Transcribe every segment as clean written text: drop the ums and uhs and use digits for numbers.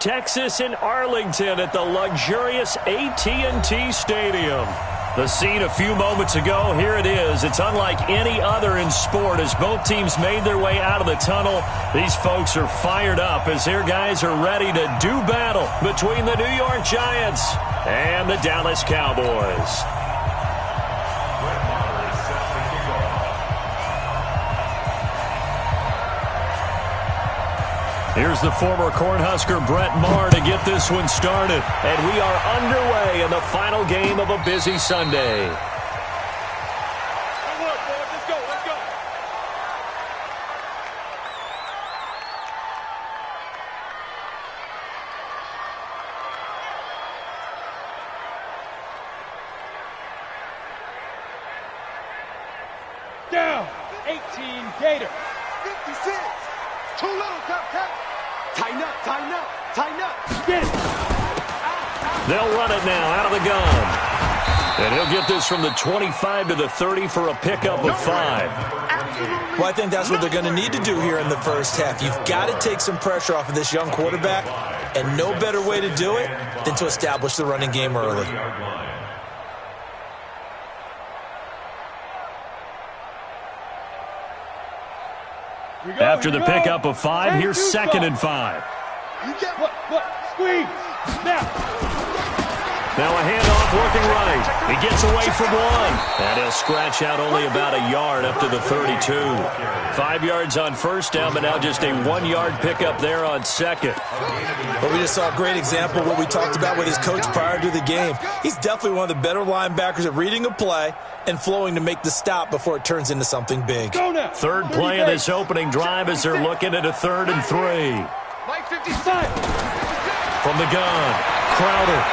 Texas in Arlington at the luxurious AT&T Stadium. The scene a few moments ago, here it is. It's unlike any other in sport as both teams made their way out of the tunnel. These folks are fired up as their guys are ready to do battle between the New York Giants and the Dallas Cowboys. Here's the former Cornhusker Brett Maher to get this one started. And we are underway in the final game of a busy Sunday. Down, 18 Gator. 56, too little, Cupcake. Tighten up, tighten up, tighten up. Get it. They'll run it now out of the gun. And he'll get this from the 25 to the 30 for a pickup of 5. Well, I think that's what they're going to need to do here in the first half. You've got to take some pressure off of this young quarterback, and no better way to do it than to establish the running game early. After the pickup of 5, here's 2nd and 5. Squeeze. Now a handoff working right. He gets away from 1. And he'll scratch out only about a yard up to the 32. 5 yards on first down, but now just a 1-yard pickup there on 2nd. But we just saw a great example of what we talked about with his coach prior to the game. He's definitely one of the better linebackers at reading a play and flowing to make the stop before it turns into something big. Third play of this opening drive as they're looking at a 3rd and 3. From the gun, Crowder.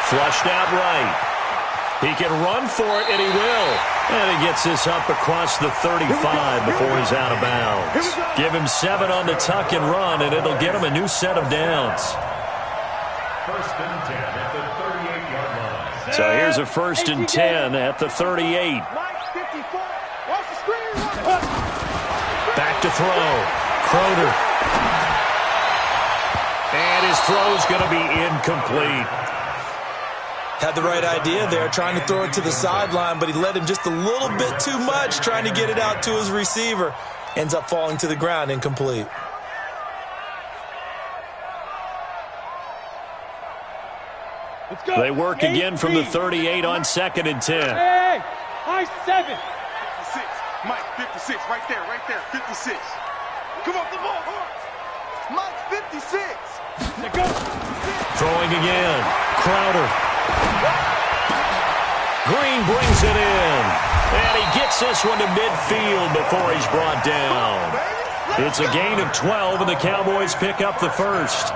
Flushed out right. He can run for it, and he will. And he gets this up across the 35 before he's out of bounds. Give him 7 on the tuck and run, and it'll get him a new set of downs. 1st and 10 at the 38-yard line. So here's a 1st and 10 at the 38. Back to throw. Crowder. And his throw's going to be incomplete. Had the right idea there, trying to throw it to the sideline, but he led him just a little bit too much, trying to get it out to his receiver. Ends up falling to the ground, incomplete. They work again from the 38 on 2nd and 10. Hey, high 7. 56, Mike, 56, right there, 56. Come on, the ball, Mike, 56. Throwing again, Crowder. Green brings it in, and he gets this one to midfield before he's brought down. It's a gain of 12, and the Cowboys pick up the 1st.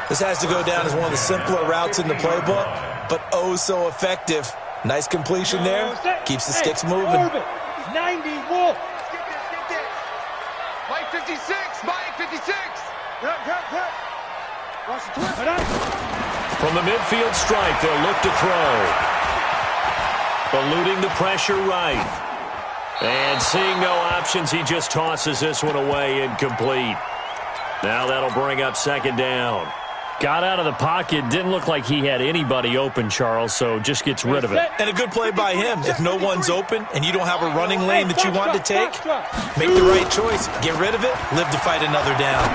This has to go down as one of the simpler routes in the playbook, but oh so effective. Nice completion there, keeps the sticks moving. 90 Wolf. Mike 56, Mike 56. From the midfield strike, they'll look to throw. Eluding the pressure right. And seeing no options, he just tosses this one away incomplete. Now that'll bring up 2nd down. Got out of the pocket, didn't look like he had anybody open, Charles, so just gets rid of it. And a good play by him. If no one's open and you don't have a running lane that you want to take, make the right choice. Get rid of it, live to fight another down.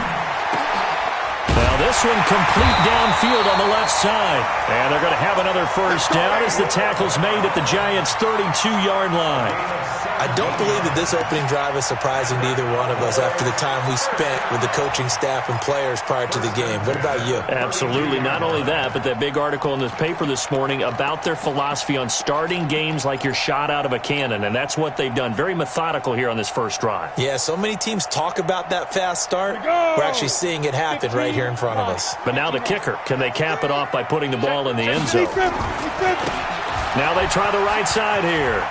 Now this one complete downfield on the left side. And they're going to have another 1st down as the tackle's made at the Giants' 32-yard line. I don't believe that this opening drive is surprising to either one of us after the time we spent with the coaching staff and players prior to the game. What about you? Absolutely. Not only that, but that big article in the paper this morning about their philosophy on starting games like you're shot out of a cannon, and that's what they've done. Very methodical here on this 1st drive. Yeah, so many teams talk about that fast start. We're actually seeing it happen right here in front of us. But now the kicker. Can they cap it off by putting the ball in the end zone? Now they try the right side here.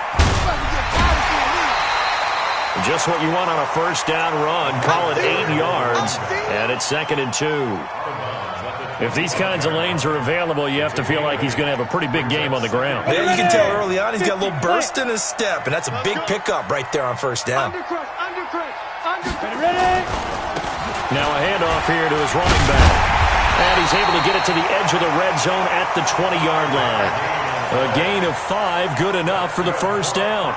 Just what you want on a 1st down run. Call it 8 yards, and it's 2nd and 2. If these kinds of lanes are available, you have to feel like he's going to have a pretty big game on the ground. Yeah, you can tell early on he's got a little burst in his step, and that's a big pickup right there on 1st down. Now a handoff here to his running back. And he's able to get it to the edge of the red zone at the 20-yard line. A gain of 5, good enough for the first down.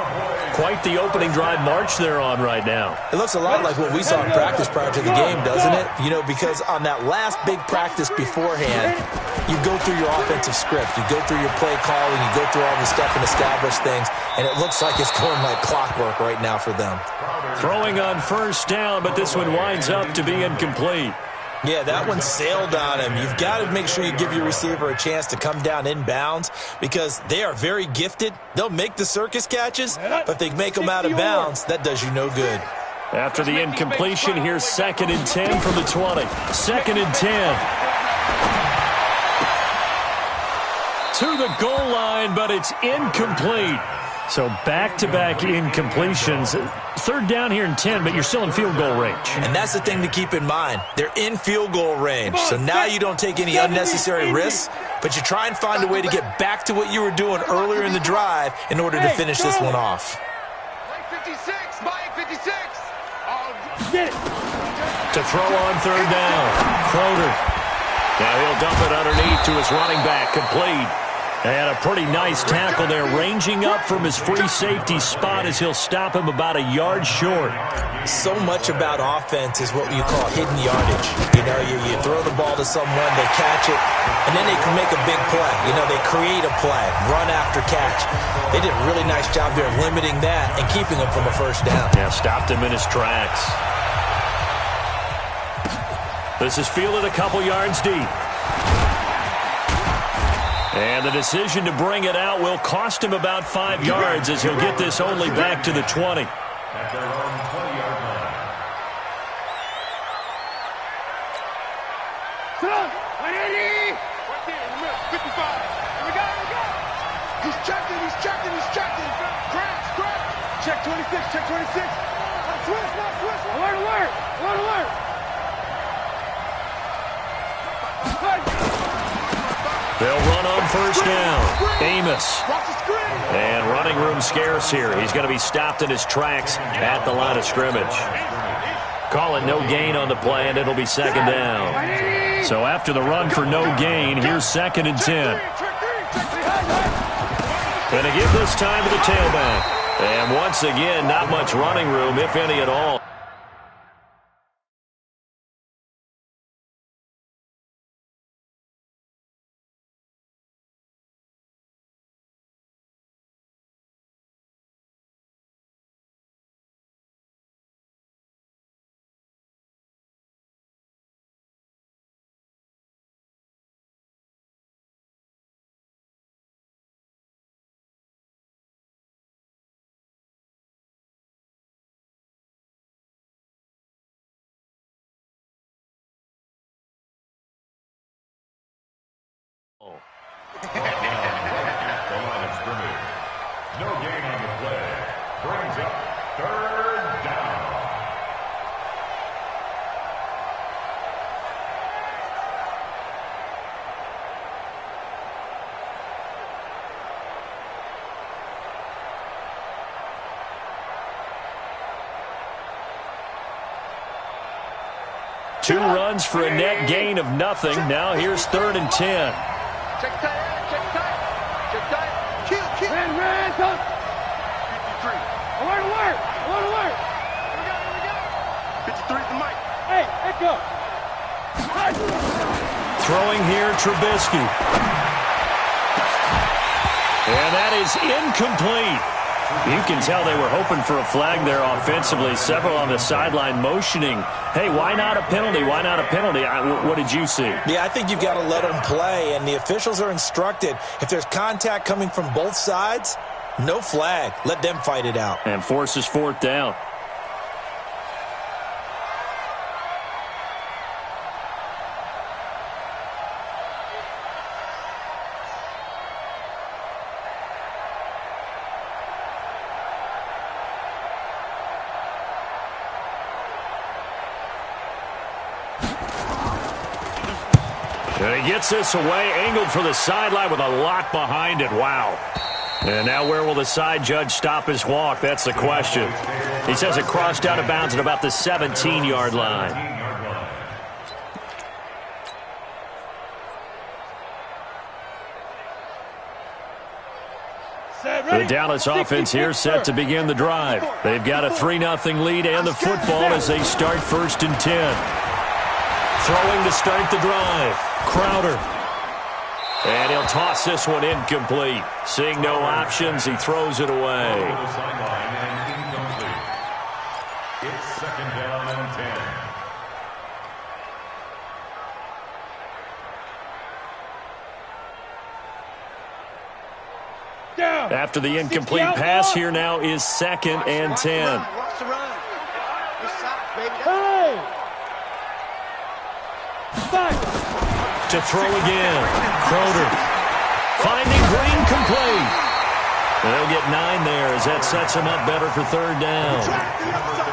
Quite the opening drive march they're on right now. It looks a lot like what we saw in practice prior to the game, doesn't it? You know, because on that last big practice beforehand, you go through your offensive script. You go through your play calling. You go through all the step and establish things. And it looks like it's going like clockwork right now for them. Throwing on first down, but this one winds up to be incomplete. Yeah, that one sailed on him. You've got to make sure you give your receiver a chance to come down inbounds because they are very gifted. They'll make the circus catches, but if they make them out of bounds, that does you no good. After the incompletion, here's 2nd and 10 from the 20. 2nd and 10. To the goal line, but it's incomplete. So back-to-back incompletions. 3rd down here and 10, but you're still in field goal range. And that's the thing to keep in mind. They're in field goal range. So now you don't take any unnecessary risks, but you try and find a way to get back to what you were doing earlier in the drive in order to finish this one off. Play 56, buy 56. To throw on 3rd down. Crowder. Now he'll dump it underneath to his running back. Complete. And a pretty nice tackle there, ranging up from his free safety spot as he'll stop him about a yard short. So much about offense is what you call hidden yardage. You know, you throw the ball to someone, they catch it, and then they can make a big play. You know, they create a play, run after catch. They did a really nice job there of limiting that and keeping him from a first down. Yeah, stopped him in his tracks. This is fielded a couple yards deep. And the decision to bring it out will cost him about 5 yards as he'll get this only back to the 20. At their own 20-yard line. Right there in the middle, 55. Here we go. He's checking. Crash. Check 26, check 26. Switch. Alert. They'll run on first down. Amos. And running room scarce here. He's going to be stopped in his tracks at the line of scrimmage. Call it no gain on the play, and it'll be 2nd down. So after the run for no gain, here's 2nd and 10. Going to give this time to the tailback. And once again, not much running room, if any at all. The line of scrimmage. No gain on the play. Brings up 3rd down. Two runs for a net gain of nothing. Now here's 3rd and 10. Check tight. Kill. Ran, 53. Alert. Here we go. 53 to Mike. Hey, go. Throwing here, Trubisky. And that is incomplete. You can tell they were hoping for a flag there offensively. Several on the sideline motioning. Hey, why not a penalty? Why not a penalty? What did you see? Yeah, I think you've got to let them play, and the officials are instructed. If there's contact coming from both sides, no flag. Let them fight it out. And forces 4th down. And he gets this away, angled for the sideline with a lot behind it. Wow. And now where will the side judge stop his walk? That's the question. He says it crossed out of bounds at about the 17-yard line. The Dallas offense here set to begin the drive. They've got a 3-0 lead and the football as they start 1st and 10. Throwing to start the drive, Crowder. And he'll toss this one incomplete. Seeing no options, he throws it away. It's 2nd down and 10. After the incomplete pass, here now is 2nd and 10. To throw again, Crowder. Finding Green complete. They'll get 9 there as that sets him up better for 3rd down.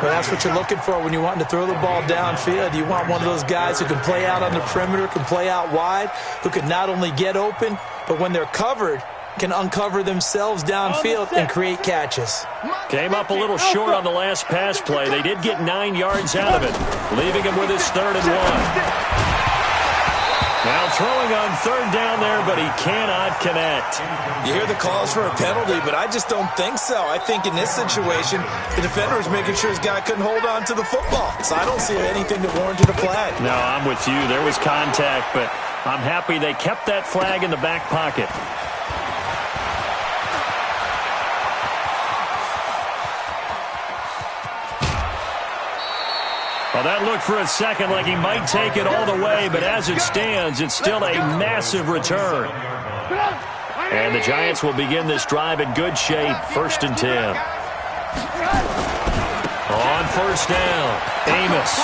Well, that's what you're looking for when you're wanting to throw the ball downfield. You want one of those guys who can play out on the perimeter, can play out wide, who can not only get open, but when they're covered, can uncover themselves downfield and create catches. Came up a little short on the last pass play. They did get 9 yards out of it, leaving him with his 3rd and 1. Now throwing on 3rd down there, but he cannot connect. You hear the calls for a penalty, but I just don't think so. I think in this situation, the defender was making sure his guy couldn't hold on to the football. So I don't see anything that warranted a flag. No, I'm with you. There was contact, but I'm happy they kept that flag in the back pocket. Well, that looked for a second like he might take it all the way, but as it stands, it's still a massive return. And the Giants will begin this drive in good shape, 1st and 10. On 1st down, Amos.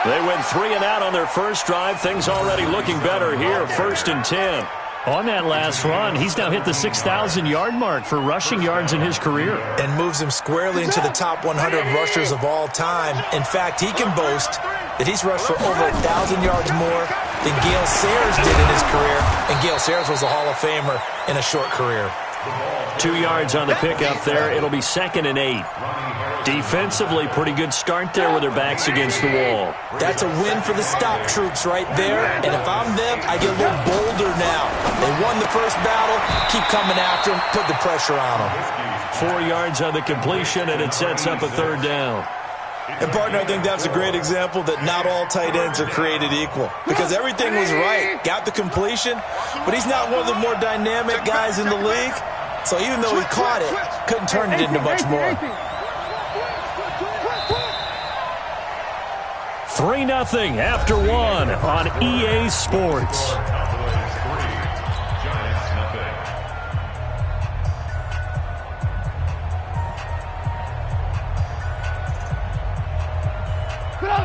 They went 3 and out on their first drive. Things already looking better here, 1st and 10. On that last run, he's now hit the 6,000-yard mark for rushing yards in his career. And moves him squarely into the top 100 rushers of all time. In fact, he can boast that he's rushed for over 1,000 yards more than Gale Sayers did in his career. And Gale Sayers was a Hall of Famer in a short career. 2 yards on the pickup there. It'll be 2nd and 8. Defensively, pretty good start there with their backs against the wall. That's a win for the stop troops right there. And if I'm them, I get a little bolder now. They won the first battle. Keep coming after them. Put the pressure on them. 4 yards on the completion, and it sets up a 3rd down. And, partner, I think that's a great example that not all tight ends are created equal. Because everything was right. Got the completion, but he's not one of the more dynamic guys in the league. So even though he caught it, couldn't turn it into much more. 3-0 after 1 on EA Sports.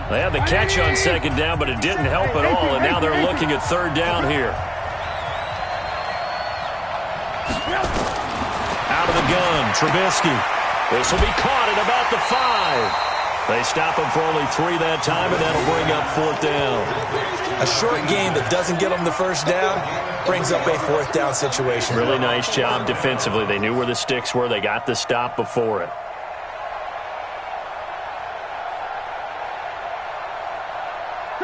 They had the catch on 2nd down, but it didn't help at all, and now they're looking at 3rd down here. Out of the gun, Trubisky. This will be caught at about the 5. They stop him for only 3 that time, and that'll bring up 4th down. A short game that doesn't get them the 1st down brings up a 4th down situation. Really nice job defensively. They knew where the sticks were. They got the stop before it.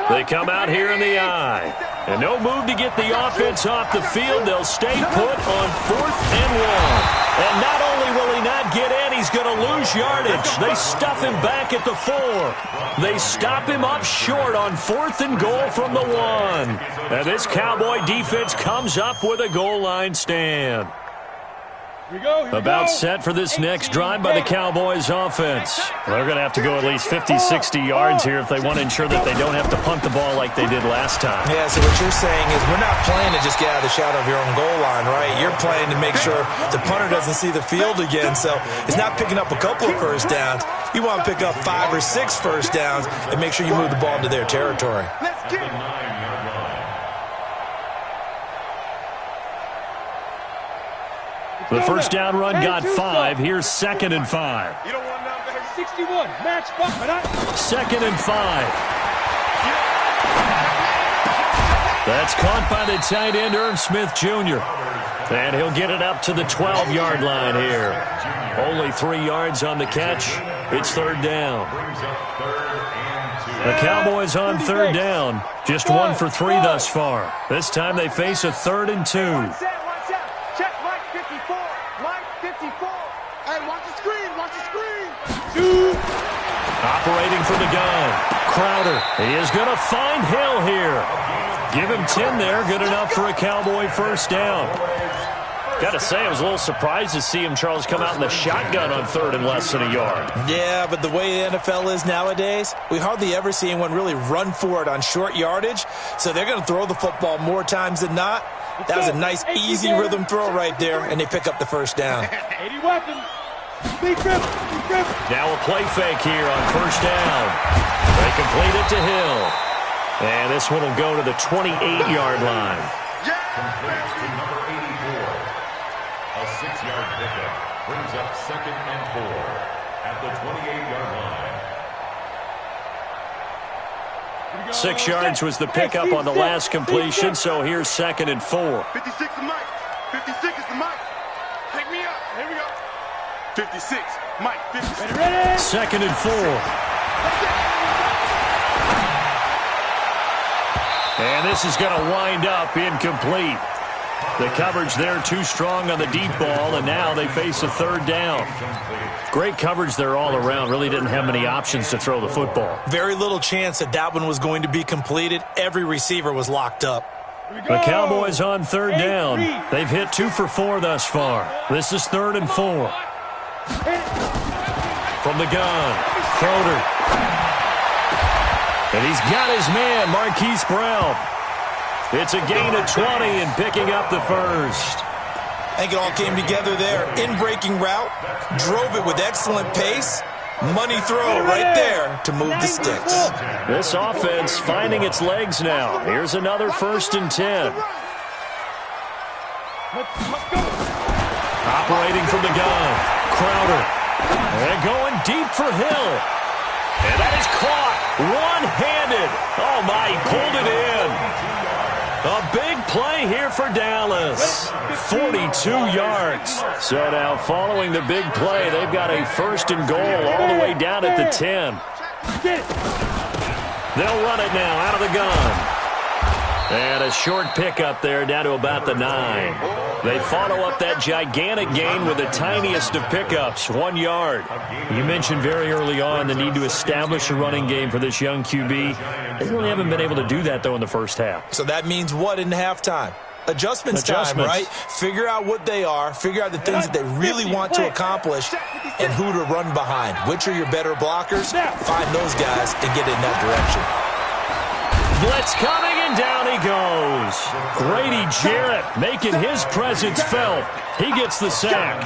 They come out here in the eye. And no move to get the offense off the field. They'll stay put on 4th and 1. And not only will he not get in, he's going to lose yardage. They stuff him back at the 4. They stop him up short on 4th and goal from the 1. And this Cowboy defense comes up with a goal line stand. About set for this next drive by the Cowboys offense. They're going to have to go at least 50, 60 yards here if they want to ensure that they don't have to punt the ball like they did last time. Yeah, so what you're saying is we're not playing to just get out of the shadow of your own goal line, right? You're playing to make sure the punter doesn't see the field again. So it's not picking up a couple of 1st downs. You want to pick up 5 or 6 1st downs and make sure you move the ball into their territory. Let's get it. The 1st down run got 5. Here's 2nd and 5. You don't want none better. 61. Match up, but 2nd and 5. That's caught by the tight end, Irv Smith Jr. And he'll get it up to the 12-yard line here. Only 3 yards on the catch. It's 3rd down. The Cowboys on 3rd down. Just 1 for 3 thus far. This time they face a 3rd and 2. check. Operating from the gun. Crowder. He is going to find Hill here. Give him 10 there. Good enough for a Cowboy first down. Got to say, I was a little surprised to see him, Charles, come out in the shotgun on third and less than a yard. Yeah, but the way the NFL is nowadays, we hardly ever see anyone really run for it on short yardage. So they're going to throw the football more times than not. That was a nice, easy rhythm throw right there, and they pick up the first down. 80 weapons. Now a play fake here on first down. They complete it to Hill. And this one will go to the 28-yard line. Complete to number 84. A 6-yard pickup brings up 2nd and 4 at the 28-yard line. 6 yards was the pickup on the last completion, so here's 2nd and 4. 56 is Mike. 56 is the Mike. Pick me up. Here we go. 56. Mike. 56. Ready? 2nd and 4. And this is going to wind up incomplete. The coverage there too strong on the deep ball, and now they face a third down. Great coverage there all around. Really didn't have many options to throw the football. Very little chance that one was going to be completed. Every receiver was locked up. The Cowboys on third down. They've hit 2 for 4 thus far. This is 3rd and 4. From the gun, Crowder. And he's got his man, Marquise Brown. It's a gain of 20 and picking up the first. I think it all came together there. In-breaking route, drove it with excellent pace. Money throw right there to move the sticks. This offense finding its legs now. Here's another 1st and 10. Operating from the gun, Crowder. And going deep for Hill. And that is caught one-handed. Oh, my, he pulled it in. A big play here for Dallas. 42 yards. So now following the big play, they've got a 1st and goal all the way down at the 10. They'll run it now out of the gun. And a short pickup there down to about the 9. They follow up that gigantic gain with the tiniest of pickups, 1 yard. You mentioned very early on the need to establish a running game for this young QB. They really haven't been able to do that, though, in the first half. So that means what in halftime? Adjustments time, right? Figure out what they are, figure out the things that they really want to accomplish, and who to run behind. Which are your better blockers? Find those guys and get in that direction. Blitz coming, and down he goes. Grady Jarrett making his presence felt. He gets the sack.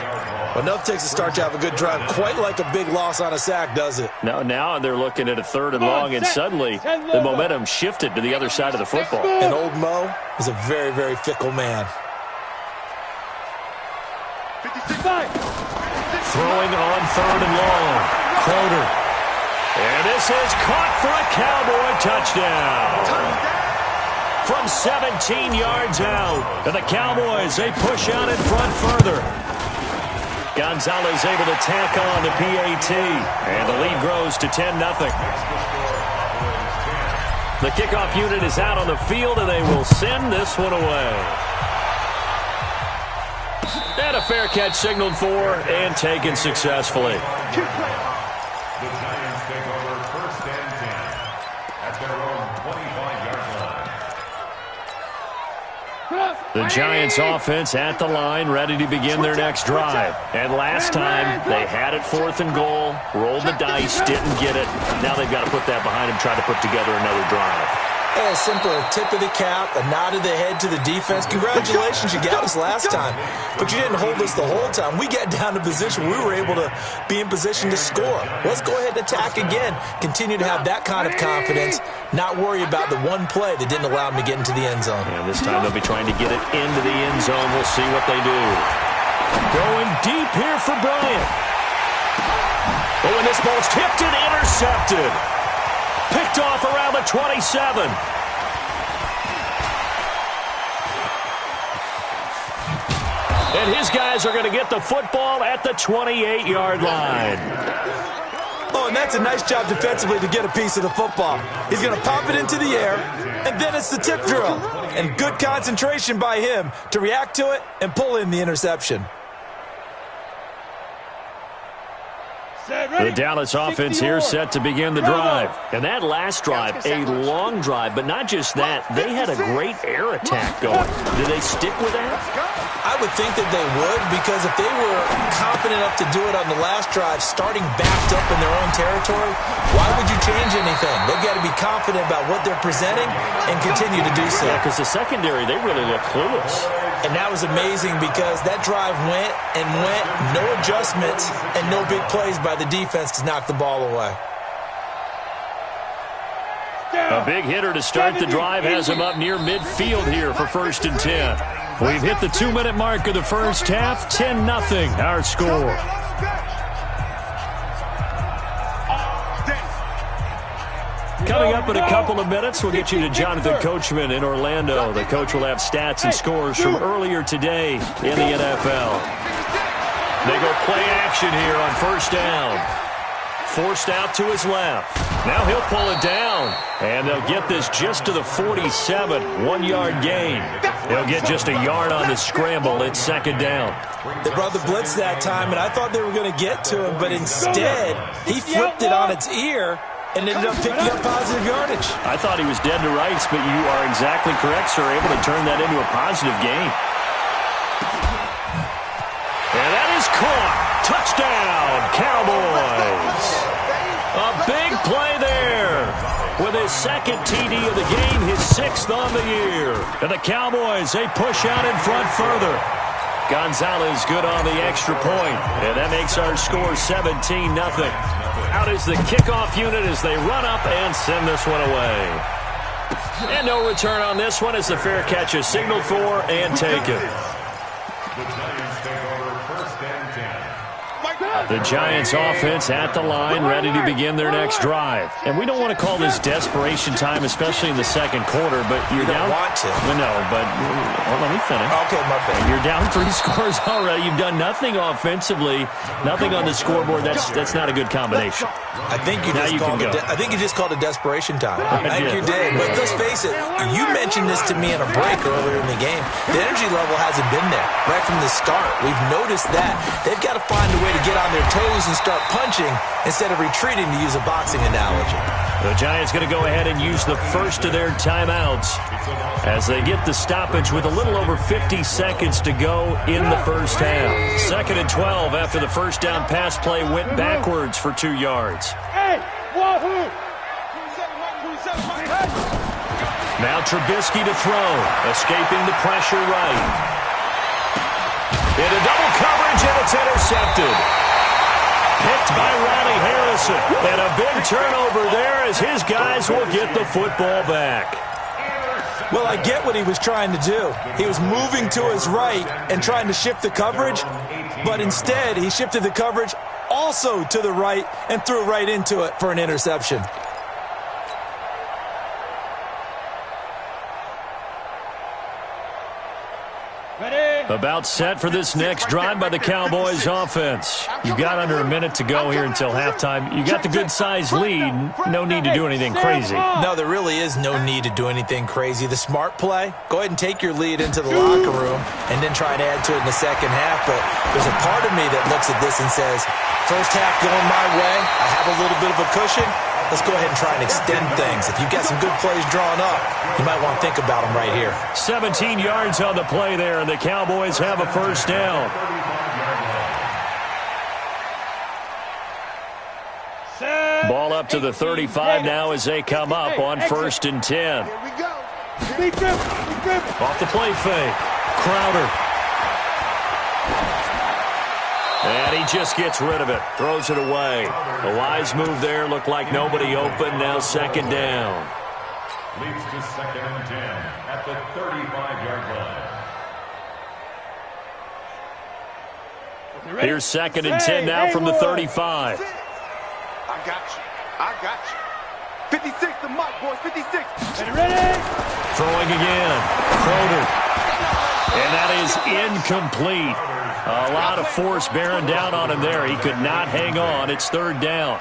Well, enough takes a start to have a good drive. Quite like a big loss on a sack, does it? Now they're looking at a 3rd and long, and suddenly the momentum shifted to the other side of the football. And old Mo is a very, very fickle man. Throwing on 3rd and long. Crowder. And this is caught for a Cowboy touchdown. From 17 yards out. And the Cowboys, they push out in front further. Gonzalez able to tack on the PAT. And the lead grows to 10-0. The kickoff unit is out on the field, and they will send this one away. And a fair catch signaled for and taken successfully. The Giants take over 1st and 10 at their own 25-yard line. The Giants offense at the line, ready to begin their next drive. And last time, they had it 4th and goal, rolled the dice, didn't get it. Now they've got to put that behind them, try to put together another drive. A simple tip of the cap, a nod of the head to the defense. Congratulations, you got us last time. But you didn't hold us the whole time. We got down to position. We were able to be in position to score. Let's go ahead and attack again. Continue to have that kind of confidence. Not worry about the one play that didn't allow them to get into the end zone. And this time they'll be trying to get it into the end zone. We'll see what they do. Going deep here for Bryant. Oh, and this ball's tipped and intercepted. Picked off around the 27. And his guys are going to get the football at the 28-yard line. Oh, and that's a nice job defensively to get a piece of the football. He's going to pop it into the air, and then it's the tip drill. And good concentration by him to react to it and pull in the interception. The Dallas offense here set to begin the drive. And that last drive, a long drive, but not just that. They had a great air attack going. Do they stick with that? I would think that they would, because if they were confident enough to do it on the last drive, starting backed up in their own territory, why would you change anything? They've got to be confident about what they're presenting and continue to do so. Yeah, because the secondary, they really look clueless. And that was amazing because that drive went and went, no adjustments, and no big plays by the defense to knock the ball away. A big hitter to start the drive has him up near midfield here for 1st and 10. We've hit the 2-minute mark of the first half, 10-0 our score. Coming up in a couple of minutes, we'll get you to Jonathan Coachman in Orlando. The coach will have stats and scores from earlier today in the NFL. They go play action here on 1st down. Forced out to his left. Now he'll pull it down. And they'll get this just to the 47, 1-yard gain. They'll get just a yard on the scramble. It's 2nd down. They brought the blitz that time, and I thought they were going to get to him, but instead he flipped it on its ear and ended up picking up positive yardage. I thought he was dead to rights, but you are exactly correct, sir. Able to turn that into a positive gain. And that is caught. Touchdown, Cowboys. A big play there. With his 2nd TD of the game, his 6th on the year. And the Cowboys, they push out in front further. Gonzalez good on the extra point. And that makes our score 17-0. Out is the kickoff unit as they run up and send this one away. And no return on this one as the fair catch is signaled for and taken. The Giants take over 1st and 10. The Giants offense at the line, ready to begin their next drive. And we don't want to call this desperation time, especially in the 2nd quarter, but you're down. You don't want to. No, but let me finish. Okay, my bad. You're down 3 scores already. You've done nothing offensively, nothing on the scoreboard. That's not a good combination. I think you just called it desperation time. I think you did. But let's face it, you mentioned this to me in a break earlier in the game. The energy level hasn't been there right from the start. We've noticed that. They've got to find a way to get on their toes and start punching instead of retreating, to use a boxing analogy. The Giants going to go ahead and use the first of their timeouts as they get the stoppage with a little over 50 seconds to go in the first half. 2nd and 12 after the first down pass play went backwards for 2 yards. Now Trubisky to throw, escaping the pressure right. Into double coverage, and it's intercepted. Picked by Ronnie Harrison. And a big turnover there as his guys will get the football back. Well, I get what he was trying to do. He was moving to his right and trying to shift the coverage, but instead he shifted the coverage also to the right and threw right into it for an interception. About set for this next drive by the Cowboys offense. You've got under a minute to go here until halftime. You got the good-sized lead. No need to do anything crazy. No, there really is no need to do anything crazy. The smart play, go ahead and take your lead into the locker room and then try and add to it in the 2nd half. But there's a part of me that looks at this and says, first half going my way, I have a little bit of a cushion. Let's go ahead and try and extend things. If you've got some good plays drawn up, you might want to think about them right here. 17 yards on the play there, and the Cowboys have a first down. Ball up to the 35 now as they come up on 1st and 10. Off the play fake. Crowder. And he just gets rid of it. Throws it away. A wise move there. Looked like nobody open. Now 2nd down. Leads to 2nd and 10 at the 35-yard line. Here's 2nd and 10 now from the 35. I got you. I got you. 56 to Mike, boys. 56. Ready? Throwing again. Crowder. And that is incomplete. A lot of force bearing down on him there. He could not hang on. It's 3rd down.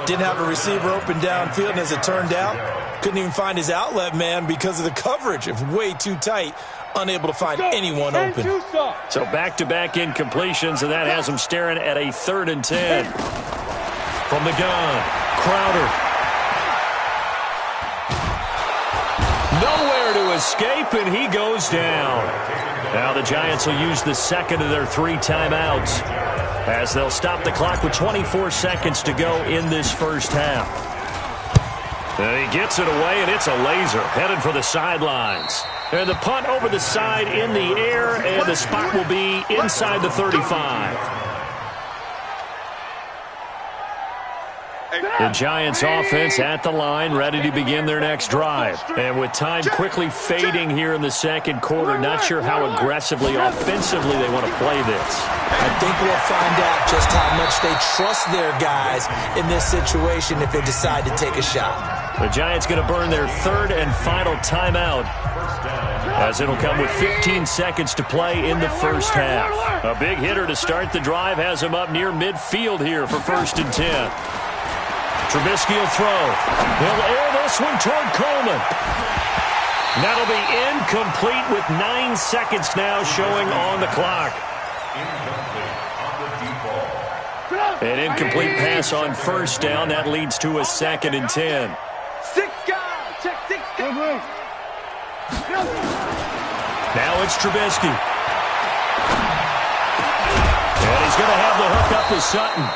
Didn't have a receiver open downfield, and as it turned out, couldn't even find his outlet man because of the coverage. It was way too tight, unable to find anyone open. So back-to-back incompletions, and that has him staring at a 3rd and 10. from the gun. Crowder. Nowhere to escape, and he goes down. Now the Giants will use the second of their 3 timeouts as they'll stop the clock with 24 seconds to go in this first half. And he gets it away, and it's a laser headed for the sidelines. And the punt over the side in the air, and the spot will be inside the 35. The Giants offense at the line, ready to begin their next drive. And with time quickly fading here in the second quarter, not sure how aggressively, offensively they want to play this. I think we'll find out just how much they trust their guys in this situation if they decide to take a shot. The Giants going to burn their 3rd and final timeout, as it'll come with 15 seconds to play in the first half. A big hitter to start the drive has him up near midfield here for 1st and 10. Trubisky will throw. He'll air this one toward Coleman. That'll be incomplete with 9 seconds now showing on the clock. An incomplete pass on 1st down. That leads to a 2nd and 10. 6 guys. Check 6 guys. Now it's Trubisky. And he's going to have the hook up to Sutton.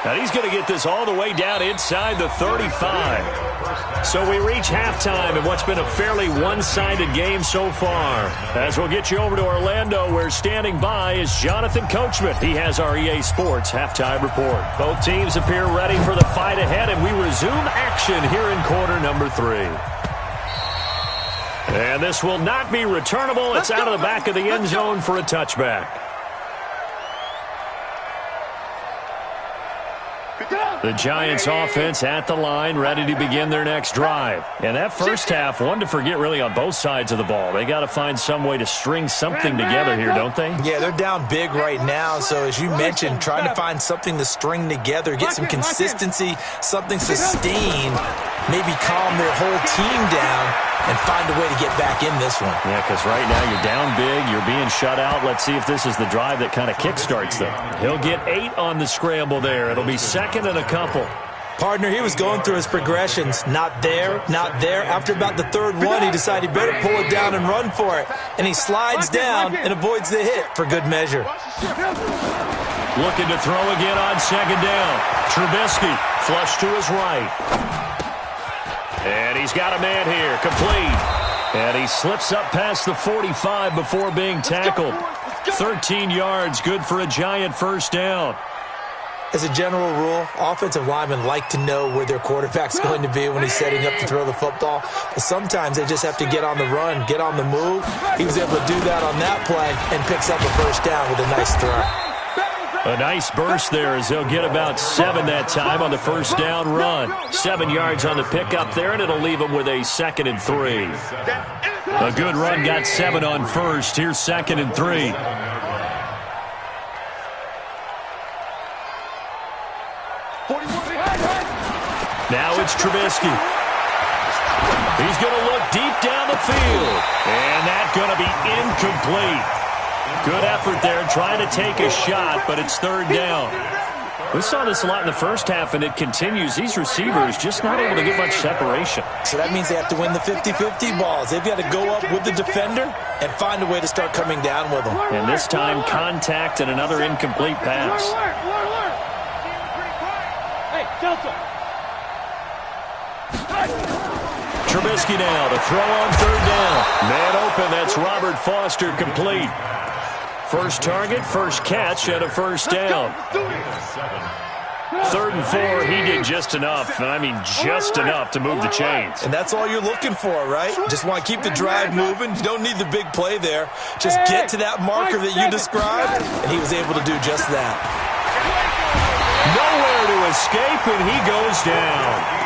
And he's going to get this all the way down inside the 35. So we reach halftime in what's been a fairly one-sided game so far. As we'll get you over to Orlando, where standing by is Jonathan Coachman. He has our EA Sports halftime report. Both teams appear ready for the fight ahead, and we resume action here in quarter number 3. And this will not be returnable. It's out of the back of the end zone for a touchback. The Giants offense at the line, ready to begin their next drive. And that first half, one to forget really on both sides of the ball. They got to find some way to string something together here, don't they? Yeah, they're down big right now. So as you mentioned, trying to find something to string together, get some consistency, something sustained, maybe calm their whole team down and find a way to get back in this one. Yeah, because right now you're down big, you're being shut out. Let's see if this is the drive that kind of kickstarts them. He'll get 8 on the scramble there. It'll be 2nd and a couple. Partner, he was going through his progressions. Not there, not there. After about the 3rd one, he decided he better pull it down and run for it. And he slides down and avoids the hit for good measure. Looking to throw again on 2nd down. Trubisky, flush to his right. And he's got a man here, complete. And he slips up past the 45 before being tackled. 13 yards, good for a Giant 1st down. As a general rule, offensive linemen like to know where their quarterback's going to be when he's setting up to throw the football. But sometimes they just have to get on the run, get on the move. He was able to do that on that play and picks up a 1st down with a nice throw. A nice burst there as they'll get about 7 that time on the 1st down run. 7 yards on the pickup there, and it'll leave them with a 2nd and 3. A good run got 7 on 1st. Here's 2nd and 3. Now it's Trubisky. He's going to look deep down the field. And that's going to be incomplete. Good effort there trying to take a shot, but it's 3rd down. We saw this a lot in the first half, and it continues. These receivers just not able to get much separation. So that means they have to win the 50-50 balls. They've got to go up with the defender and find a way to start coming down with them. And this time, contact and another incomplete pass. Trubisky now to throw on 3rd down. Man open, that's Robert Foster, complete. First target, first catch, and a 1st down. 3rd and 4, he did just enough, and I mean just enough to move the chains. And that's all you're looking for, right? Just want to keep the drive moving. You don't need the big play there. Just get to that marker that you described, and he was able to do just that. Nowhere to escape, and he goes down.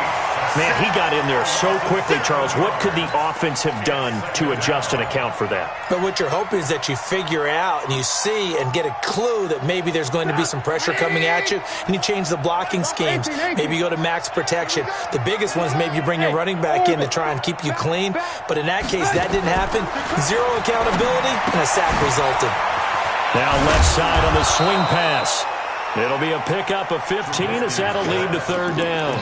Man, he got in there so quickly, Charles. What could the offense have done to adjust and account for that? But what you're hoping is that you figure out and you see and get a clue that maybe there's going to be some pressure coming at you, and you change the blocking schemes. Maybe you go to max protection. The biggest one is maybe you bring your running back in to try and keep you clean. But in that case, that didn't happen. 0 accountability, and a sack resulted. Now left side on the swing pass. It'll be a pickup of 15 as that'll lead to third down.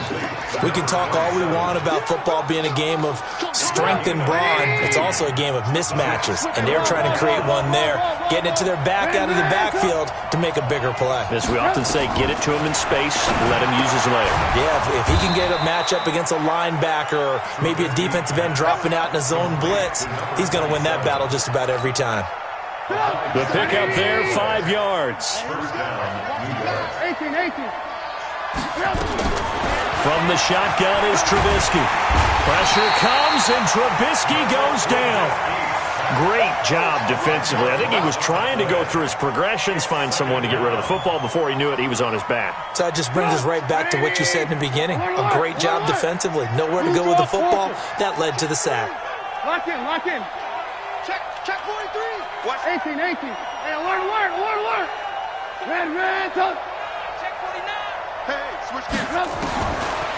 We can talk all we want about football being a game of strength and brawn. It's also a game of mismatches, and they're trying to create one there, getting it to their back out of the backfield to make a bigger play. As we often say, get it to him in space, let him use his leg. Yeah, if he can get a matchup against a linebacker or maybe a defensive end dropping out in a zone blitz, he's going to win that battle just about every time. The pickup there, 5 yards. 18. From the shotgun is Trubisky. Pressure comes, and Trubisky goes down. Great job defensively. I think he was trying to go through his progressions, find someone to get rid of the football. Before he knew it, he was on his back. So that just brings us right back to what you said in the beginning. A great job defensively. Nowhere to go with the football. That led to the sack. Lock in. Check 43. What? 18. Hey, alert. Red, touch. Check 49. Hey, switch gears.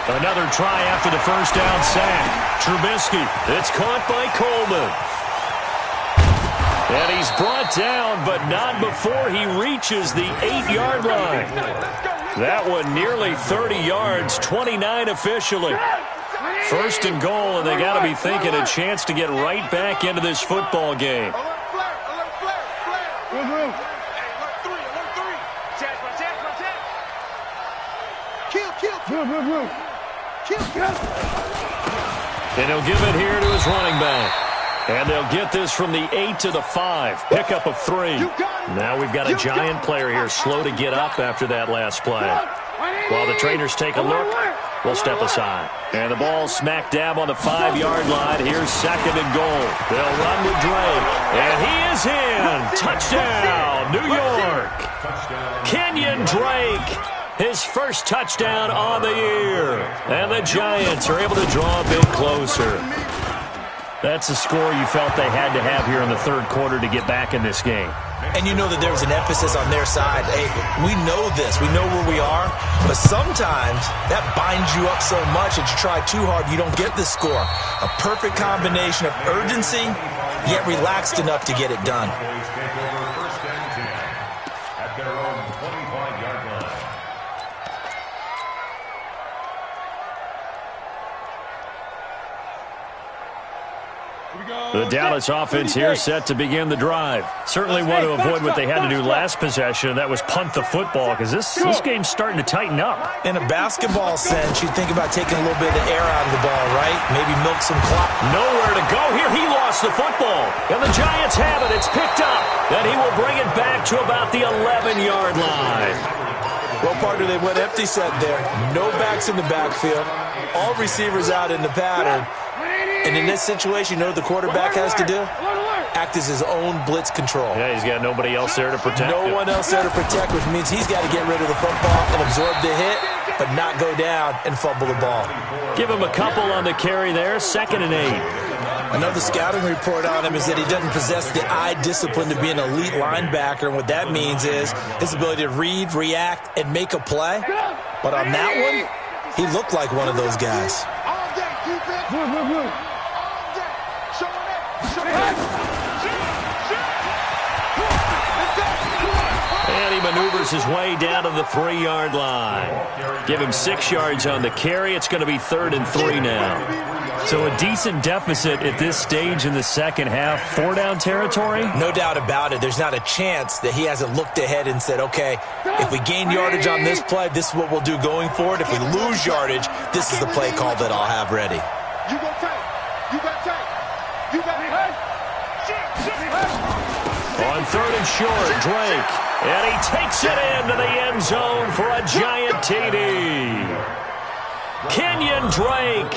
Another try after the first down sack. Trubisky, it's caught by Coleman. And he's brought down, but not before he reaches the 8-yard line. That one nearly 30 yards, 29 officially. First and goal, and they got to be thinking a chance to get right back into this football game. Alert flare. Alert 3. Kill. And he'll give it here to his running back. And they'll get this from the 8 to the 5. Pickup of 3. Now we've got a giant player here slow to get up after that last play. While the trainers take a look, we'll step aside. And the ball smack dab on the 5-yard line. Here's second and goal. They'll run with Drake. And he is in. Touchdown, New York. Kenyon Drake. His first touchdown on the year. And the Giants are able to draw a bit closer. That's a score you felt they had to have here in the third quarter to get back in this game. And you know that there was an emphasis on their side. Hey, we know this. We know where we are. But sometimes that binds you up so much that you try too hard, you don't get the score. A perfect combination of urgency, yet relaxed enough to get it done. The Dallas offense here set to begin the drive. Certainly want to avoid what they had to do last possession. That was punt the football, because this game's starting to tighten up. In a basketball sense, you'd think about taking a little bit of the air out of the ball, right? Maybe milk some clock. Nowhere to go here. He lost the football. And the Giants have it. It's picked up. And he will bring it back to about the 11-yard line. Well, partner, they went empty set there. No backs in the backfield. All receivers out in the pattern. And in this situation, you know what the quarterback has to do? Act as his own blitz control. Yeah, he's got nobody else there to protect him. No one else there to protect, which means he's got to get rid of the football and absorb the hit, but not go down and fumble the ball. Give him a couple on the carry there, 2nd and 8. Another scouting report on him is that he doesn't possess the eye discipline to be an elite linebacker, and what that means is his ability to read, react, and make a play. But on that one, he looked like one of those guys. And he maneuvers his way down to the 3-yard line. Give him 6 yards on the carry. It's going to be 3rd and 3 now. So a decent deficit at this stage in the second half. 4-down territory? No doubt about it. There's not a chance that he hasn't looked ahead and said, okay, if we gain yardage on this play, this is what we'll do going forward. If we lose yardage, this is the play call that I'll have ready. You got tight. On 3rd and short, Drake. And he takes it into the end zone for a giant TD. Kenyon Drake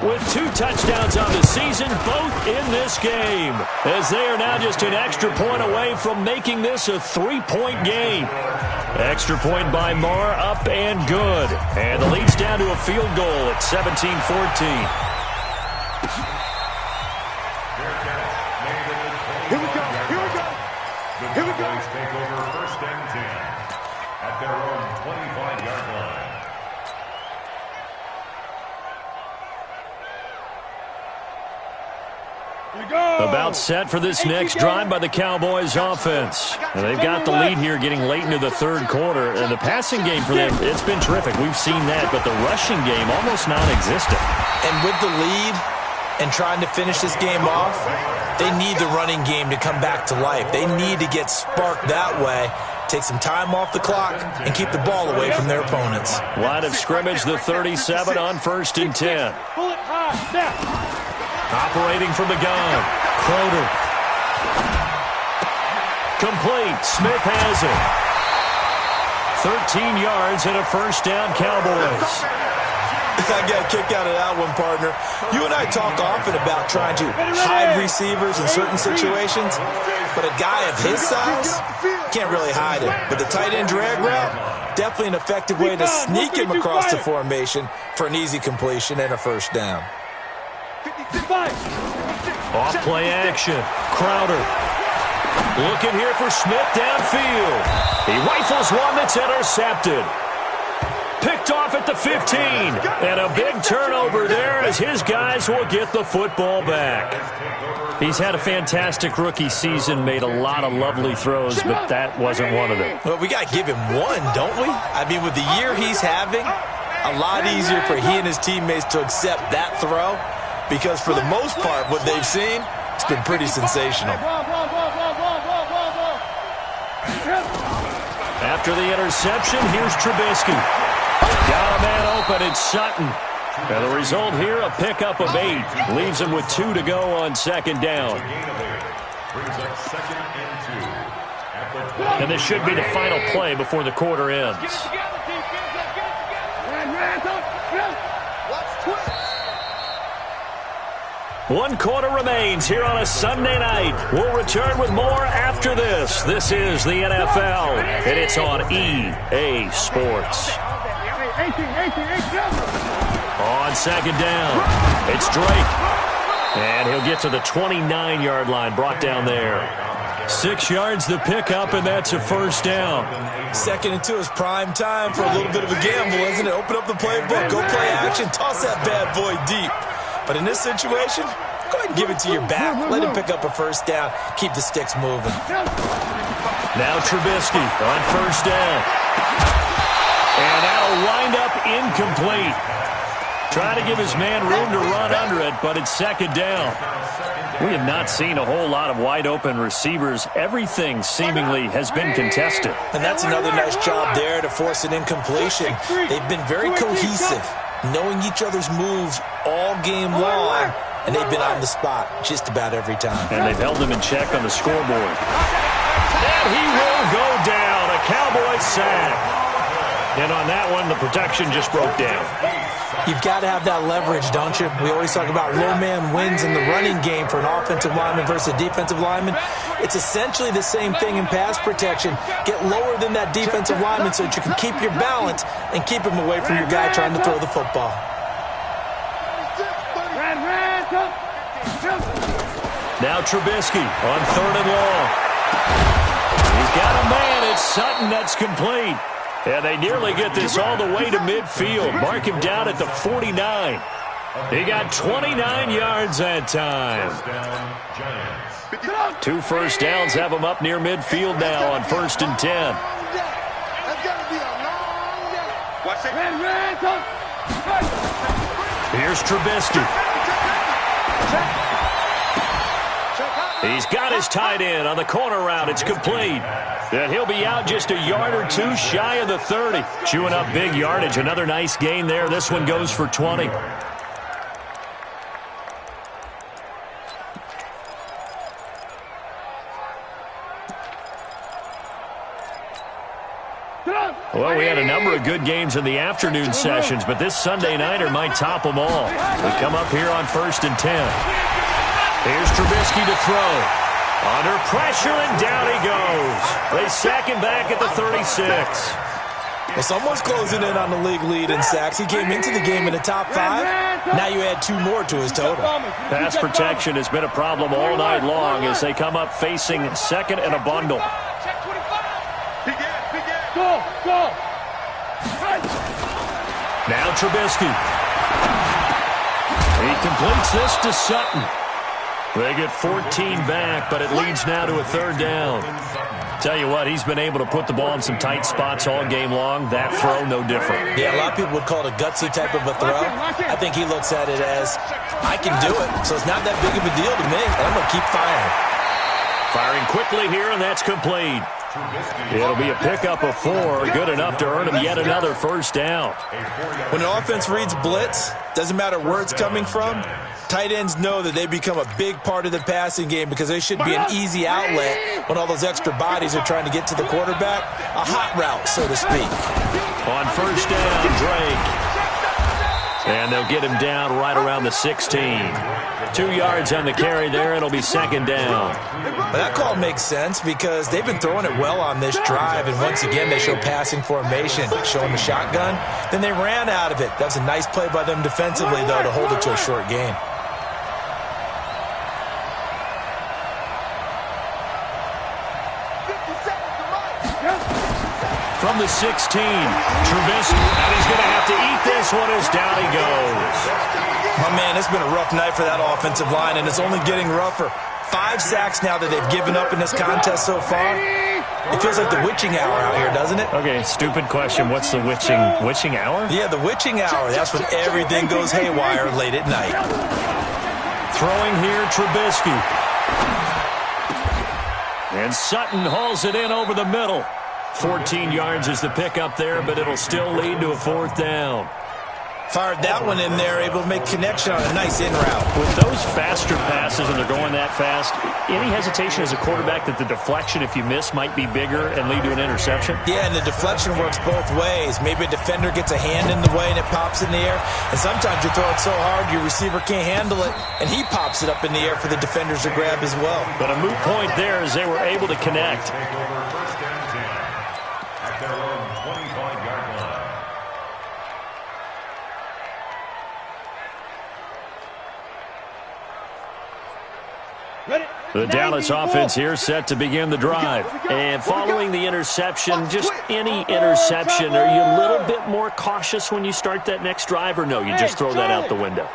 with 2 touchdowns on the season, both in this game, as they are now just an extra point away from making this a 3-point game. Extra point by Marr, up and good. And the lead's down to a field goal at 17-14. Here we go. Take over 1st and 10 at their own 25-yard line. About set for this next drive by the Cowboys offense. And they've got the lead here getting late into the third quarter. And the passing game for them, it's been terrific. We've seen that, but the rushing game almost non-existent. And with the lead and trying to finish this game off, they need the running game to come back to life. They need to get sparked that way, take some time off the clock, and keep the ball away from their opponents. Line of scrimmage, the 37 on 1st and 10. Operating from the gun, Crowder. Complete, Smith has it. 13 yards and a first down, Cowboys. I got a kick out of that one, partner. You and I talk often about trying to hide receivers in certain situations, but a guy of his size can't really hide it. But the tight end drag route, definitely an effective way to sneak him across the formation for an easy completion and a first down. Off play action, Crowder. Looking here for Smith downfield. He rifles one that's intercepted. Picked off at the 15. And a big turnover there as his guys will get the football back. He's had a fantastic rookie season, made a lot of lovely throws, but that wasn't one of them. Well, we got to give him one, don't we? I mean, with the year he's having, a lot easier for he and his teammates to accept that throw because for the most part, what they've seen, it's been pretty sensational. After the interception, here's Trubisky. Got a man open, it's Sutton. And the result here, a pickup of 8. Leaves him with 2 to go on 2nd down. And this should be the final play before the quarter ends. One quarter remains here on a Sunday night. We'll return with more after this. This is the NFL, and it's on EA Sports. On 2nd down, it's Drake. And he'll get to the 29-yard line, brought down there. 6 yards the pickup, and that's a first down. 2nd and 2 is prime time for a little bit of a gamble, isn't it? Open up the playbook, go play action, toss that bad boy deep. But in this situation, go ahead and give it to your back. Let him pick up a first down. Keep the sticks moving. Now Trubisky on 1st down. And that'll wind up incomplete. Trying to give his man room to run under it, but it's 2nd down. We have not seen a whole lot of wide-open receivers. Everything seemingly has been contested. And that's another nice job there to force an incompletion. They've been very cohesive, knowing each other's moves all game long, and they've been on the spot just about every time. And they've held him in check on the scoreboard. And he will go down. A Cowboys sack. And on that one, the protection just broke down. You've got to have that leverage, don't you? We always talk about low man wins in the running game for an offensive lineman versus a defensive lineman. It's essentially the same thing in pass protection. Get lower than that defensive lineman so that you can keep your balance and keep him away from your guy trying to throw the football. Now Trubisky on 3rd and long. He's got a man. It's Sutton that's complete. And they nearly get this all the way to midfield. Mark him down at the 49. He got 29 yards that time. 2 first downs have him up near midfield now on 1st and 10. Here's Trubisky. He's got his tight end on the corner route. It's complete. And he'll be out just a yard or 2 shy of the 30. Chewing up big yardage. Another nice gain there. This one goes for 20. Well, we had a number of good games in the afternoon sessions, but this Sunday nighter might top them all. We come up here on 1st and 10. Here's Trubisky to throw. Under pressure, and down he goes. They sack him back at the 36. Well, someone's closing in on the league lead in sacks. He came into the game in the top 5. Now you add 2 more to his total. Pass protection has been a problem all night long as they come up facing 2nd and a bundle. Now Trubisky. He completes this to Sutton. They get 14 back, but it leads now to a third down. Tell you what, he's been able to put the ball in some tight spots all game long. That throw, no different. Yeah, a lot of people would call it a gutsy type of a throw. I think he looks at it as, I can do it, so it's not that big of a deal to me, and I'm going to keep firing. Firing quickly here, and that's complete. It'll be a pickup of 4, good enough to earn him yet another first down. When an offense reads blitz, doesn't matter where it's coming from, tight ends know that they become a big part of the passing game because they should be an easy outlet when all those extra bodies are trying to get to the quarterback. A hot route, so to speak. On first down, Drake. And they'll get him down right around the 16. 2 yards on the carry there. It'll be second down. But that call makes sense because they've been throwing it well on this drive, and once again they show passing formation, showing the shotgun. Then they ran out of it. That's a nice play by them defensively, though, to hold it to a short gain. From the 16, Trubisky, and he's going to have to eat this one as down he goes. My man, it's been a rough night for that offensive line, and it's only getting rougher. 5 sacks now that they've given up in this contest so far. It feels like the witching hour out here, doesn't it? Okay, stupid question. What's the witching hour? Yeah, the witching hour. That's when everything goes haywire late at night. Throwing here, Trubisky. And Sutton hauls it in over the middle. 14 yards is the pickup there, but it'll still lead to a fourth down. Fired that one in there, able to make connection on a nice in route. With those faster passes and they're going that fast, any hesitation as a quarterback that the deflection, if you miss, might be bigger and lead to an interception? Yeah, and the deflection works both ways. Maybe a defender gets a hand in the way and it pops in the air. And sometimes you throw it so hard your receiver can't handle it, and he pops it up in the air for the defenders to grab as well. But a moot point there as they were able to connect. The Dallas offense here set to begin the drive. And following the interception, just any interception, are you a little bit more cautious when you start that next drive, or no, you just throw that out the window?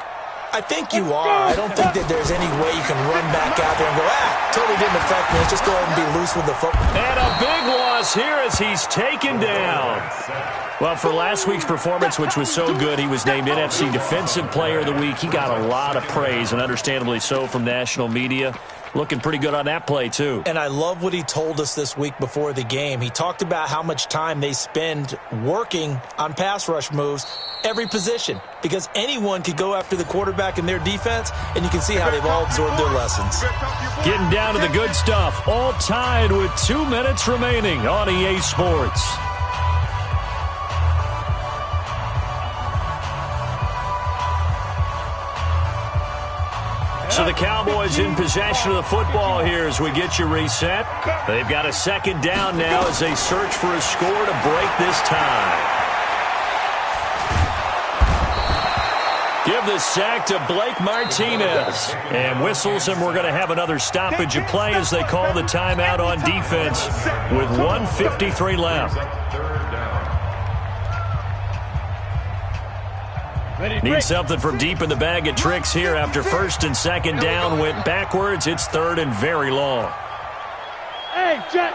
I think you are. I don't think that there's any way you can run back out there and go, totally didn't affect me. Let's just go ahead and be loose with the football. And a big loss here as he's taken down. Well, for last week's performance, which was so good, he was named NFC Defensive Player of the Week. He got a lot of praise, and understandably so, from national media. Looking pretty good on that play, too. And I love what he told us this week before the game. He talked about how much time they spend working on pass rush moves, every position, because anyone could go after the quarterback in their defense, and you can see how they've all absorbed their lessons. Getting down to the good stuff, all tied with 2 minutes remaining on EA Sports. So the Cowboys in possession of the football here as we get you reset. They've got a second down now as they search for a score to break this tie. Give the sack to Blake Martinez. And whistles, and we're going to have another stoppage of play as they call the timeout on defense with 1:53 left. Need something from deep in the bag of tricks here after first and second down went backwards. It's third and very long. Hey, Jack.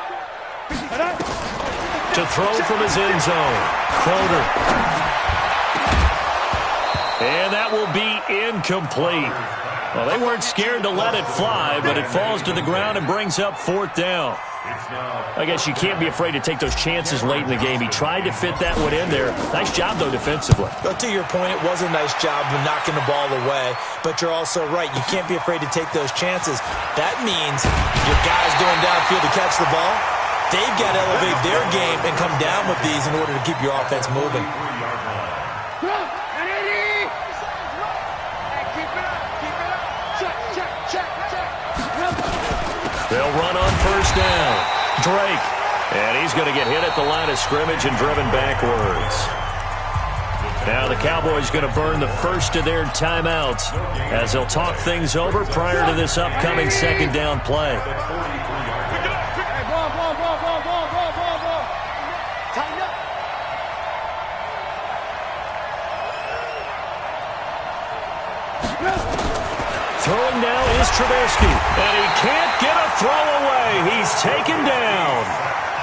To throw from his end zone. Crowder. And that will be incomplete. Well, they weren't scared to let it fly, but it falls to the ground and brings up fourth down. I guess you can't be afraid to take those chances late in the game. He tried to fit that one in there. Nice job, though, defensively. But to your point, it was a nice job of knocking the ball away. But you're also right. You can't be afraid to take those chances. That means your guys going downfield to catch the ball, they've got to elevate their game and come down with these in order to keep your offense moving. They'll run on first down. Drake. And he's going to get hit at the line of scrimmage and driven backwards. Now the Cowboys going to burn the first of their timeouts as they'll talk things over prior to this upcoming second down play. Throwing now is Trubisky, and he can't get a throw away. He's taken down.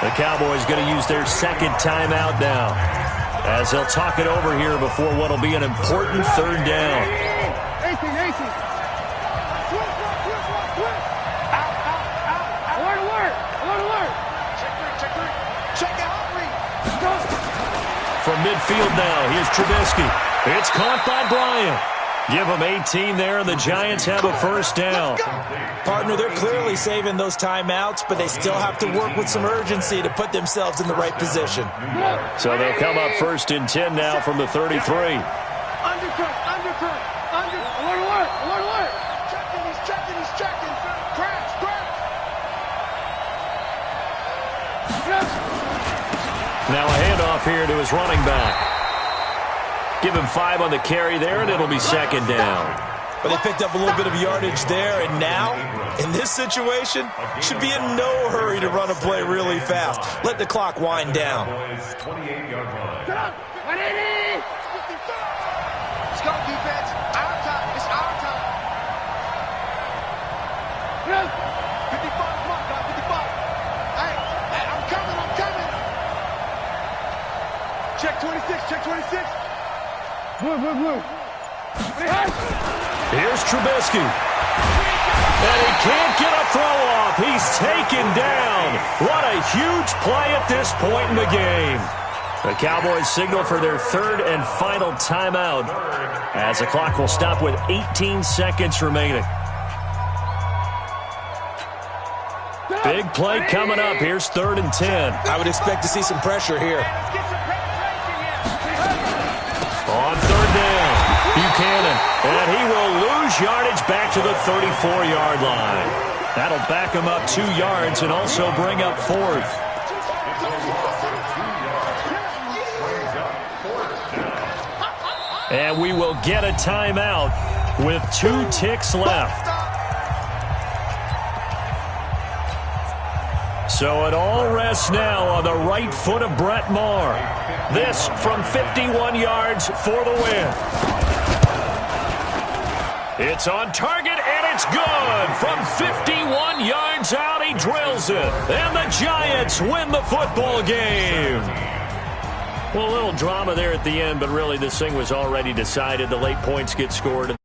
The Cowboys going to use their second timeout now, as they'll talk it over here before what will be an important third down. 18. Alert. Check out. From midfield now, here's Trubisky. It's caught by Bryant. Give them 18 there, and the Giants have a first down. Partner, they're clearly saving those timeouts, but they still have to work with some urgency to put themselves in the right position. So they'll come up first and 10 now from the 33. Undercut. Alert. He's checking. Crash. Now a handoff here to his running back. Give him 5 on the carry there, and it'll be second down. But they picked up a little bit of yardage there, and now, in this situation, should be in no hurry to run a play really fast. Let the clock wind down. 28-yard line. Get up! 180! Let's go, defense. Our time. It's our time. 55, come on, guys, 55. Hey, I'm coming. Check 26. Blue. Here's Trubisky. And he can't get a throw off. He's taken down. What a huge play at this point in the game. The Cowboys signal for their third and final timeout, as the clock will stop with 18 seconds remaining. Big play coming up. Here's 3rd and 10. I would expect to see some pressure here. On 3rd down, Buchanan, and he will lose yardage back to the 34-yard line. That'll back him up 2 yards and also bring up 4th. And we will get a timeout with 2 ticks left. So it all rests now on the right foot of Brett Maher. This from 51 yards for the win. It's on target, and it's good. From 51 yards out, he drills it. And the Giants win the football game. Well, a little drama there at the end, but really this thing was already decided. The late points get scored, and